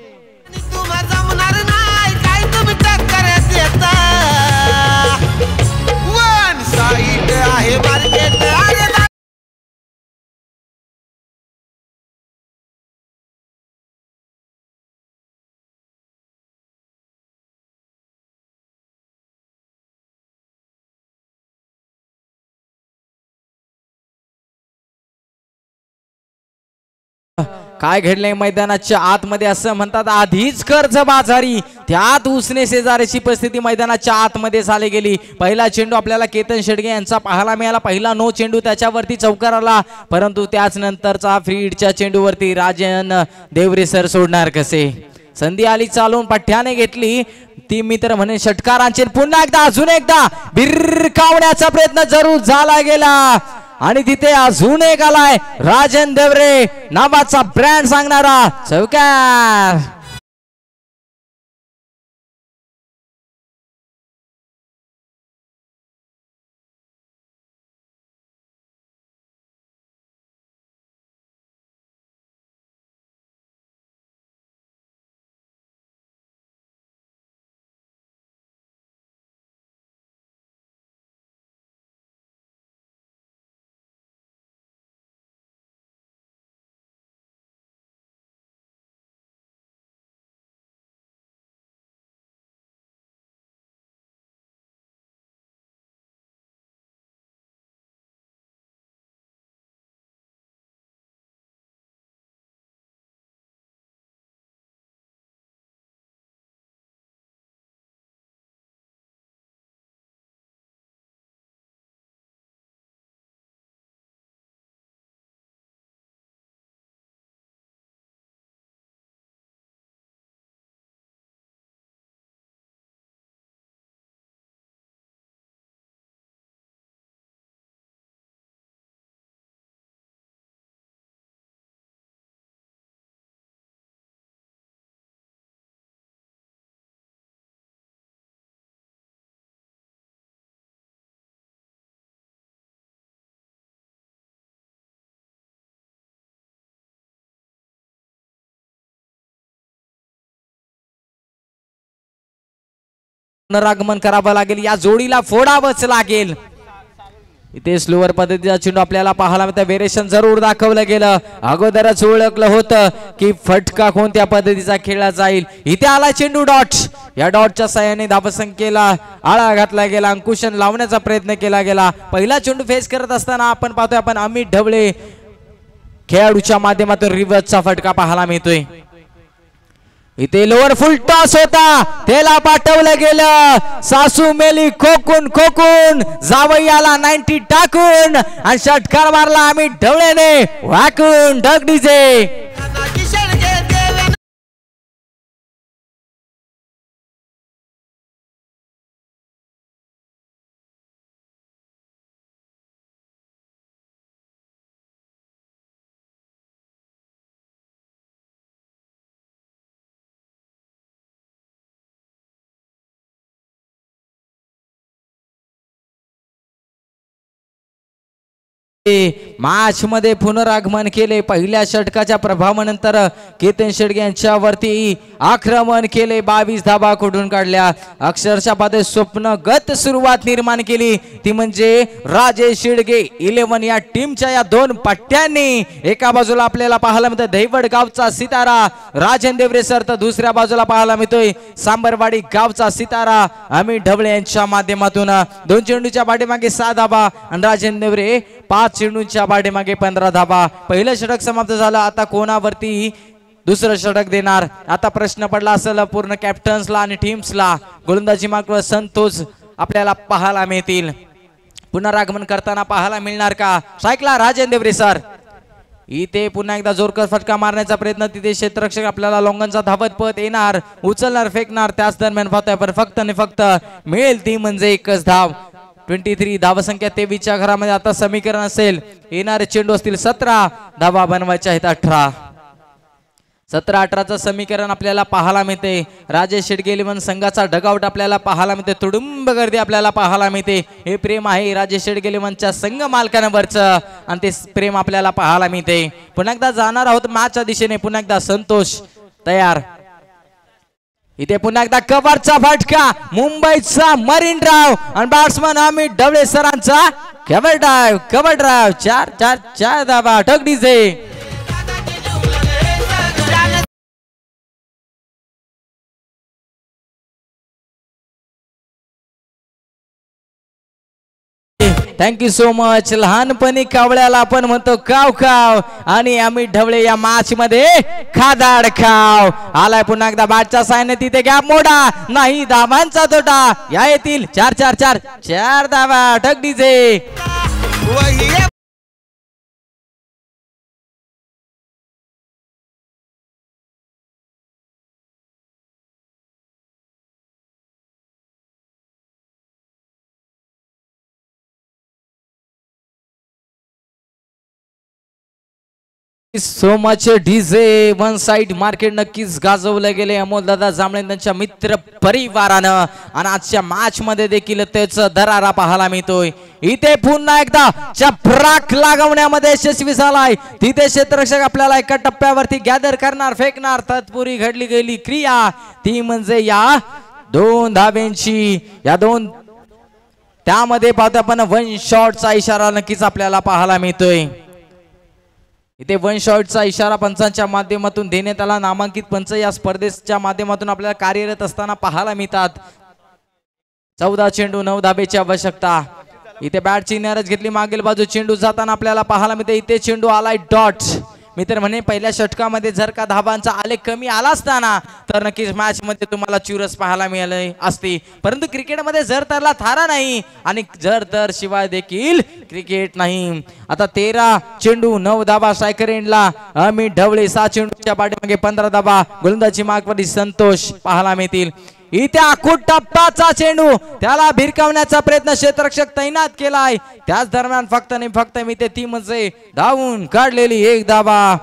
काय घडलंय मैदानाच्या आतमध्ये असं म्हणतात आधीच कर्जबाजारी, त्यात उसने शेजारीची परिस्थिती मैदानाच्या आतमध्ये झाली गेली. पहिला चेंडू आपल्याला केतन शेडगे यांचा पाहायला मिळाला. पहिला नो चेंडू, त्याच्यावरती चौकार आला, परंतु त्याच नंतरचा फ्रीडच्या चेंडूवरती राजन देवरे सर सोडणार कसे? संधी आली चालून, पठ्याने घेतली ती मित्र म्हणे षटकारांचे. पुन्हा एकदा अजून एकदा भिरकावण्याचा प्रयत्न जरूर झाला गेला आणि तिथे अजून एक आलाय राजन देवरे नावाचा ब्रँड सांगणारा चौकार. पुनरागमन करावं लागेल, या जोडीला फोडावंच लागेल. इथे स्लोअर पद्धतीचा चेंडू आपल्याला पाहायला मिळतं. व्हेरिएशन जरूर दाखवलं गेलं, अगोदरच ओळखलं होतं की फटका कोणत्या पद्धतीचा खेळला जाईल. इथे आला चेंडू डॉट, या डॉटच्या साहाय्याने धावसंख्येला आळा घातला गेला, अंकुशन लावण्याचा प्रयत्न केला गेला. पहिला चेंडू फेस करत असताना आपण पाहतोय आपण अमित ढवळे खेळाडूच्या माध्यमातून रिव्हर्सचा फटका पाहायला मिळतोय. इथे लोअर फुल टॉस होता, त्याला पाठवलं गेलं, सासू मेली खोकून खोकून, जावई आला 90 टाकून आणि षटकार मारला अमित ढवळेने वाकून ढगडीचे. मॅच मध्ये पुनरागमन केले. पहिल्या षटकाच्या प्रभावानंतर केतन शेडगे यांच्यावरती आक्रमण केले, 22 धाबा कुठून काढल्या. अक्षरशः पाहते स्वप्नगत सुरुवात निर्माण केली, ती म्हणजे राजेश शेडगे 11 या टीमच्या या दोन पट्ट्यांनी. एका बाजूला आपल्याला पाहायला मिळतं दैवड गावचा सितारा राजन देवरे सर, तर दुसऱ्या बाजूला पाहायला मिळतोय सांबरवाडी गावचा सितारा अमित ढवळे यांच्या माध्यमातून. 2 चेंडूच्या पाठीमागे 6 धाबा आणि राजन देवरे 5 चेंडूच्या पाठीमागे 15 धाबा. पहिलं षटक समाप्त झालं, आता कोणावरती दुसरं षटक देणार. आता प्रश्न पडला असेल पूर्ण कॅप्टन्सला आणि टीम्सला. गोलंदाजी मार्कवर संतोष आपल्याला पाहायला मिळतील, पुनरागमन करताना पाहायला मिळणार का. स्ट्राईकला राजन देवरे सर. इथे पुन्हा एकदा जोरकर फटका मारण्याचा प्रयत्न, तिथे क्षेत्ररक्षक आपल्याला लॉंगनचा धावत पद येणार, उचलणार फेकणार. त्याच दरम्यान पाहतोय आपण फक्त आणि फक्त मिळेल ती म्हणजे एकच धाव. 23 धावसंख्या 23च्या घरामध्ये आता समीकरण असेल, येणारे चेंडू असतील 17, धावा बनवायच्या आहेत 18. 17-18चं समीकरण आपल्याला पाहायला मिळते. राजेश शेडगे 11 संघाचा डगआउट आपल्याला पाहायला मिळते, तुडुंब गर्दी आपल्याला पाहायला मिळते. हे प्रेम आहे राजेश शेडगे 11च्या संघ मालकांवरचं आणि ते प्रेम आपल्याला पाहायला मिळते. पुन्हा एकदा जाणार आहोत मॅचच्या दिशेने, पुन्हा एकदा संतोष तयार. इथे पुन्हा एकदा कव्हरचा फटका, मुंबईचा मरीन ड्राइव्ह आणि बॅट्समन अमित ढवळे सरांचा कव्हर ड्राइव्ह 4 धावा ढगडीचे. Thank you so much. लहानपणी कावळ्याला आपण म्हणतो काव काव, आणि अमित ढवळे या मॅच मध्ये खादाड खाव. आलाय पुन्हा एकदा बॅटच्या सायने, तिथे गॅप मोडा नाही, धावांचा तोटा. या येतील 4 धावा ढगडीचे. So much DJ one side market नक्कीच गाजवलं गेले अमोल दादा जांभळे त्यांच्या मित्र परिवारानं, आणि आजच्या मॅच मध्ये देखील त्याच दरारा पाहायला मिळतोय. इथे पुन्हा एकदा चपराक लागवण्यामध्ये यशस्वी झालाय. तिथे क्षेत्ररक्षक आपल्याला एका टप्प्यावरती गॅदर करणार, फेकणार. तत्पुरी घडली गेली क्रिया, ती म्हणजे या 2 धाब्यांची. या 2 त्यामध्ये पाहतो आपण 1 शॉटचा इशारा नक्कीच आपल्याला पाहायला मिळतोय. इथे 1 शॉटचा इशारा पंचांच्या माध्यमातून देण्यात आला. नामांकित पंच या स्पर्धेच्या माध्यमातून आपल्याला कार्यरत असताना पाहायला मिळतात. 14 चेंडू 9 धाब्याची आवश्यकता. इथे बॅटची नरज घेतली, मागील बाजू चेंडू जाताना आपल्याला पाहायला मिळते. इथे चेंडू आलाय डॉट. मित्र म्हणे पहिल्या षटकामध्ये जर का धाबांचा आलेख कमी आला असताना तर नक्कीच मॅच मध्ये तुम्हाला चुरस पाहायला मिळाले असते, परंतु क्रिकेटमध्ये जर तरला थारा नाही आणि जर तर शिवाय देखील क्रिकेट नाही. आता 13 चेंडू 9 धाबा. स्ट्रायकर एंडला अमित ढवळे 6 चेंडूच्या पाठीमागे 15 धाबा. गोलंदाजी मार्कवरती संतोष पाहायला मिळतील. इथे आखूट टप्पाचा चेंडू, त्याला भिरकावण्याचा प्रयत्न क्षेत्ररक्षक तैनात केलाय. त्याच दरम्यान फक्त आणि फक्त मी ते ती म्हणजे धावून काढलेली 1 धाबा.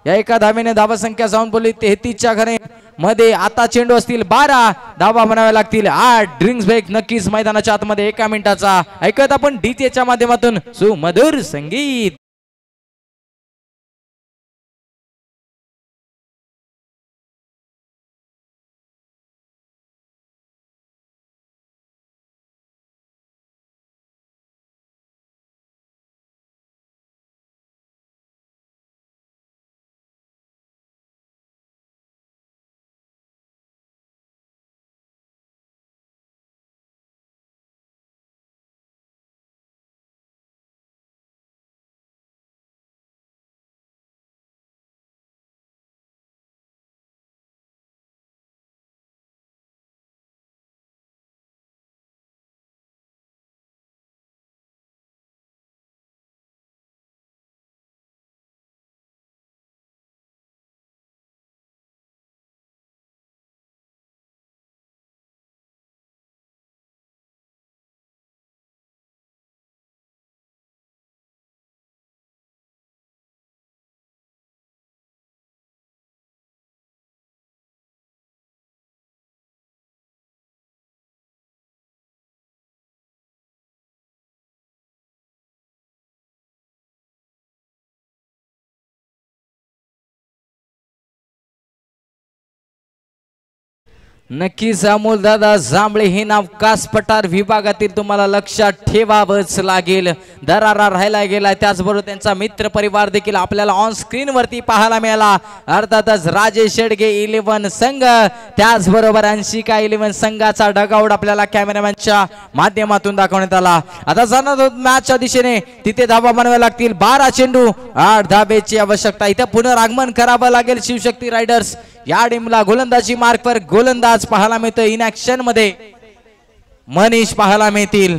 या एका धावेने धावा संख्या जाऊन बोलली 33च्या घरे मध्ये. आता चेंडू असतील 12, धावा बनाव्या लागतील 8. ड्रिंक्स ब्रेक नक्कीच मैदानाच्या आतमध्ये 1 मिनिटाचा. ऐकत आपण डीजेच्या माध्यमातून सुमधुर संगीत. नक्कीच अमोलदादा जांभळे हे नाव कास पठार विभागातील तुम्हाला लक्षात ठेवावंच लागेल. दरारा राहायला गेला, त्याचबरोबर त्यांचा मित्र परिवार देखील आपल्याला ऑन स्क्रीन वरती पाहायला मिळाला. अर्थातच राजेश शेडगे 11 संघ, त्याचबरोबर 80 का 11 संघाचा डगआउट आपल्याला कॅमेरामॅनच्या माध्यमातून दाखवण्यात आला. आता जाणार मॅचच्या दिशेने, तिथे धावा बनवाव्या लागतील. 12 चेंडू 8 धाब्याची आवश्यकता. इथे पुनरागमन करावं लागेल शिवशक्ती रायडर्स. या टीमला गोलंदाजी मार्कवर गोलंदाज पाहायला मिळतो. इन ऍक्शन मध्ये मनीष पाहायला मिळतील.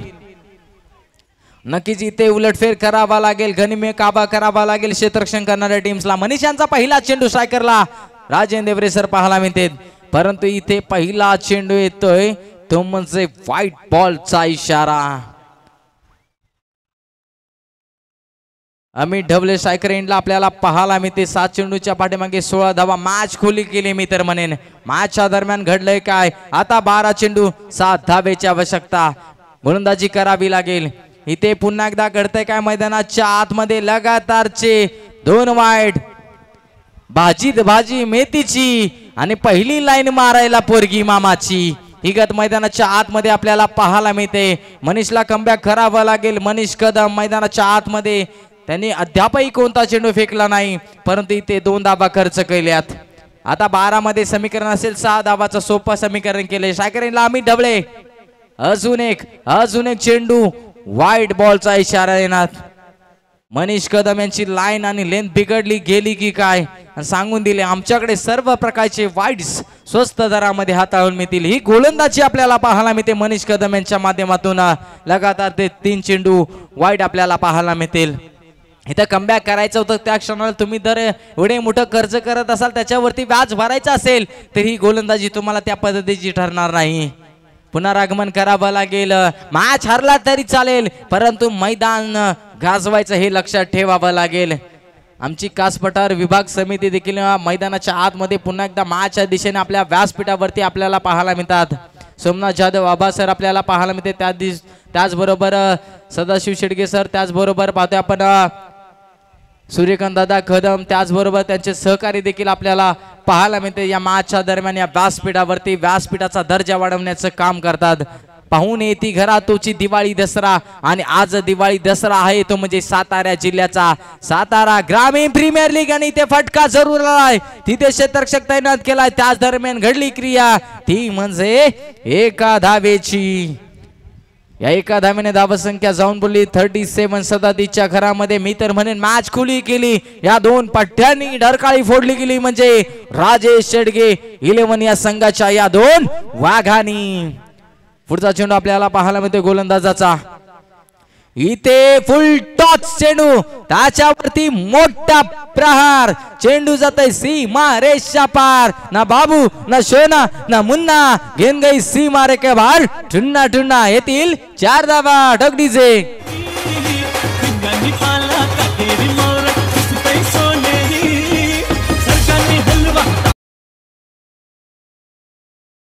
नक्कीच इथे उलटफेर करावा लागेल, गनिमे काबा करावा लागेल क्षेत्ररक्षण करणाऱ्या टीम्सला. मनीष यांचा पहिला चेंडू स्ट्रायकरला राजेंद्र देवरे सर पाहायला मिळते, परंतु इथे पहिला चेंडू येतोय तो म्हणजे व्हाईट बॉलचा इशारा. अमित ढवले स्ट्रायकर एंडला आपल्याला पाहायला मिळते. 7 चेंडूच्या पाठीमागे 16 धावा. मॅच खोली केली मी तर म्हणेन. मॅचच्या दरम्यान घडलंय काय, आता 12 चेंडू 7 धावेची आवश्यकता. गोलंदाजी करावी लागेल. इथे पुन्हा एकदा घडतंय काय, मैदानाच्या आतमध्ये लगातारचे 2 वाईट. भाजीत भाजी मेथीची आणि पहिली लाईन मारायला पोरगी मामाची. ही गत मैदानाच्या आतमध्ये आपल्याला पाहायला मिळते. मनीषला कमबॅक करावं लागेल. मनीष कदम मैदानाच्या आतमध्ये, त्यांनी अद्यापही कोणता चेंडू फेकला नाही, परंतु इथे 2 धाबा खर्च केल्यात. आता 12 मध्ये समीकरण असेल, 6 धाबाचं सोपं समीकरण केले. स्ट्रायकरला अमित ढवळे. अजून एक चेंडू वाईट बॉलचा इशारा येणार. मनीष कदम यांची लाईन आणि लेंथ बिघडली गेली की काय, सांगून दिले आमच्याकडे सर्व प्रकारचे वाईड्स स्वस्त दरामध्ये हाताळून मिळतील. ही गोलंदाजी आपल्याला पाहायला मिळते मनीष कदम यांच्या माध्यमातून. लगातार ते 3 चेंडू वाईट आपल्याला पाहायला मिळतील. इथं कमबॅक करायचं होतं, त्या क्षणाला तुम्ही जर एवढे मोठं कर्ज करत असाल, त्याच्यावरती व्याज भरायचं असेल, तर ही गोलंदाजी तुम्हाला त्या पद्धतीची ठरणार नाही. पुनरागमन करावं लागेल. मॅच हरला तरी चालेल, परंतु मैदान गाजवायचं हे लक्षात ठेवावं लागेल. आमची कास पठार विभाग समिती देखील मैदानाच्या आतमध्ये पुन्हा एकदा मॅचच्या दिशेने आपल्या व्यासपीठावरती आपल्याला पाहायला मिळतात. सोमनाथ जाधव आबा सर आपल्याला पाहायला मिळते, त्याचबरोबर सदाशिव शेडगे सर, त्याचबरोबर पाहतोय आपण सूर्यकांत दादा कदम, त्याचबरोबर त्यांचे सहकारी देखील आपल्याला पाहायला मिळते. या मॅचच्या दरम्यान या व्यासपीठावरती व्यासपीठाचा दर्जा वाढवण्याचं काम करतात. पाहून येते घरातोची दिवाळी दसरा, आणि आज दिवाळी दसरा आहे तो म्हणजे सातारा जिल्ह्याचा सातारा ग्रामीण प्रीमियर लीग. आणि इथे फटका जरूर आलाय, तिथे क्षेत्ररक्षक तैनात केलाय. त्याच दरम्यान घडली क्रिया, ती म्हणजे एका धावेची. या एका धावेने धावसंख्या जाऊन बोलली 37. सदातीच्या घरामध्ये मी तर म्हणेन मॅच खुली केली. या 2 पट्ट्यांनी ढरकाळी फोडली गेली म्हणजे राजेश शेडगे 11 या संघाच्या या 2 वाघांनी. पुढचा चेंडू आपल्याला पाहायला मिळतोय गोलंदाजाचा. इथे फुल टॉच चेंडू, त्याच्यावरती मोठा प्रहार. चेंडू जातोय सीमा रेषा पार. ना बाबू, ना शोना, ना मुन्ना, गेंद गई सीमा रे के बाहर. ठुन्ना ठुन्ना येतील 4 धावा. डगडीजे